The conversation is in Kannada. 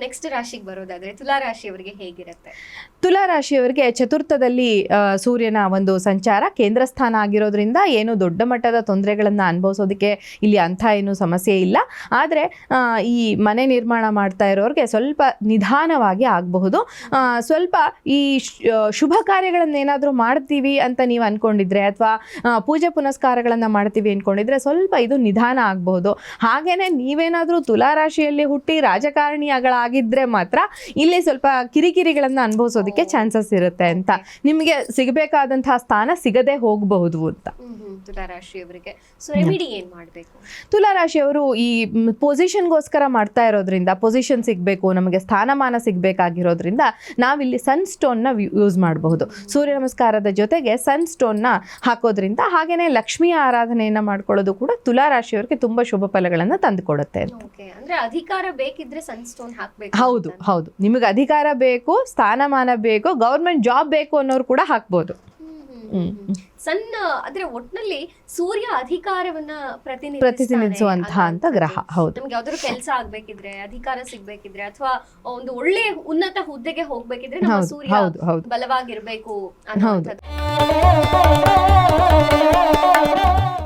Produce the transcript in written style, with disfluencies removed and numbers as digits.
ನೆಕ್ಸ್ಟ್ ರಾಶಿಗೆ ಬರೋದಾದ್ರೆ ತುಲಾ ರಾಶಿಯವರಿಗೆ ಹೇಗಿರುತ್ತೆ? ತುಲಾ ರಾಶಿಯವರಿಗೆ ಚತುರ್ಥದಲ್ಲಿ ಸೂರ್ಯನ ಒಂದು ಸಂಚಾರ ಕೇಂದ್ರ ಸ್ಥಾನ ಆಗಿರೋದ್ರಿಂದ ಏನು ದೊಡ್ಡ ಮಟ್ಟದ ತೊಂದರೆಗಳನ್ನು ಅನುಭವಿಸೋದಕ್ಕೆ ಇಲ್ಲಿ ಅಂಥ ಏನು ಸಮಸ್ಯೆ ಇಲ್ಲ. ಆದರೆ ಈ ಮನೆ ನಿರ್ಮಾಣ ಮಾಡ್ತಾ ಇರೋರಿಗೆ ಸ್ವಲ್ಪ ನಿಧಾನವಾಗಿ ಆಗಬಹುದು. ಸ್ವಲ್ಪ ಈ ಶುಭ ಕಾರ್ಯಗಳನ್ನೇನಾದರೂ ಮಾಡ್ತೀವಿ ಅಂತ ನೀವು ಅಂದ್ಕೊಂಡಿದ್ರೆ ಅಥವಾ ಪೂಜೆ ಪುನಸ್ಕಾರಗಳನ್ನು ಮಾಡ್ತೀವಿ ಅಂದ್ಕೊಂಡಿದ್ರೆ ಸ್ವಲ್ಪ ಇದು ನಿಧಾನ ಆಗಬಹುದು. ಹಾಗೆಯೇ ನೀವೇನಾದರೂ ತುಲಾ ರಾಶಿಯಲ್ಲಿ ಹುಟ್ಟಿ ರಾಜಕಾರಣಿಗಳಾಗಿದ್ದರೆ ಮಾತ್ರ ಇಲ್ಲಿ ಸ್ವಲ್ಪ ಕಿರಿಕಿರಿಗಳನ್ನು ಅನುಭವಿಸೋದಕ್ಕೆ ಚಾನ್ಸಸ್ ಇರುತ್ತೆ ಅಂತ, ನಿಮಗೆ ಸಿಗಬೇಕಾದಂತಹ ಸ್ಥಾನ ಸಿಗದೆ ಹೋಗಬಹುದು ಅಂತ. ತುಲಾ ರಾಶಿಯವರಿಗೆ ಸೊ ರೆಮಿಡಿ ಏನ್ ಮಾಡಬೇಕು? ತುಲಾ ರಾಶಿಯವರು ಈ ಪೊಸಿಷನ್ಗೋಸ್ಕರ ಮಾಡ್ತಾ ಇರೋದ್ರಿಂದ, ಪೊಸಿಷನ್ ಸಿಗಬೇಕು, ನಮಗೆ ಸ್ಥಾನಮಾನ ಸಿಗಬೇಕಾಗಿರೋದ್ರಿಂದ ನಾವಿಲ್ಲಿ ಸನ್ ಸ್ಟೋನ್ನ ಯೂಸ್ ಮಾಡಬಹುದು. ಸೂರ್ಯ ನಮಸ್ಕಾರದ ಜೊತೆಗೆ ಸನ್ ಸ್ಟೋನ್ನ ಹಾಕೋದ್ರಿಂದ, ಹಾಗೆಯೇ ಲಕ್ಷ್ಮಿಯ ಆರಾಧನೆಯನ್ನು ಮಾಡ್ಕೊಳ್ಳೋದು ಕೂಡ ತುಲಾ ರಾಶಿಯವರಿಗೆ ತುಂಬಾ ಶುಭ ಫಲಗಳನ್ನು ತಂದುಕೊಡುತ್ತೆ. ಅಂದ್ರೆ ಅಧಿಕಾರ ಬೇಕಿದ್ರೆ ಸನ್ ಸ್ಟೋನ್ ಹಾಕ್ಬೇಕು. ಹೌದು ಹೌದು, ನಿಮಗೆ ಅಧಿಕಾರ ಬೇಕು, ಸ್ಥಾನಮಾನ ಬೇಕು, ಗೌರ್ಮೆಂಟ್ ಜಾಬ್ ಬೇಕು ಅನ್ನೋರು ಕೂಡ ಹಾಕ್ಬೋದು. ಸಣ್ಣ ಅಂದ್ರೆ ಒಟ್ನಲ್ಲಿ ಸೂರ್ಯ ಅಧಿಕಾರವನ್ನ ಪ್ರತಿನಿಧಿಸುವಂತಹ ಅಂತ ಗ್ರಹ. ಹೌದು, ನಮ್ಗೆ ಯಾವ್ದಾದ್ರು ಕೆಲಸ ಆಗ್ಬೇಕಿದ್ರೆ, ಅಧಿಕಾರ ಸಿಗ್ಬೇಕಿದ್ರೆ ಅಥವಾ ಒಂದು ಒಳ್ಳೆ ಉನ್ನತ ಹುದ್ದೆಗೆ ಹೋಗ್ಬೇಕಿದ್ರೆ ನಮ್ಮ ಸೂರ್ಯ ಬಲವಾಗಿರ್ಬೇಕು ಅನ್ನೋದು.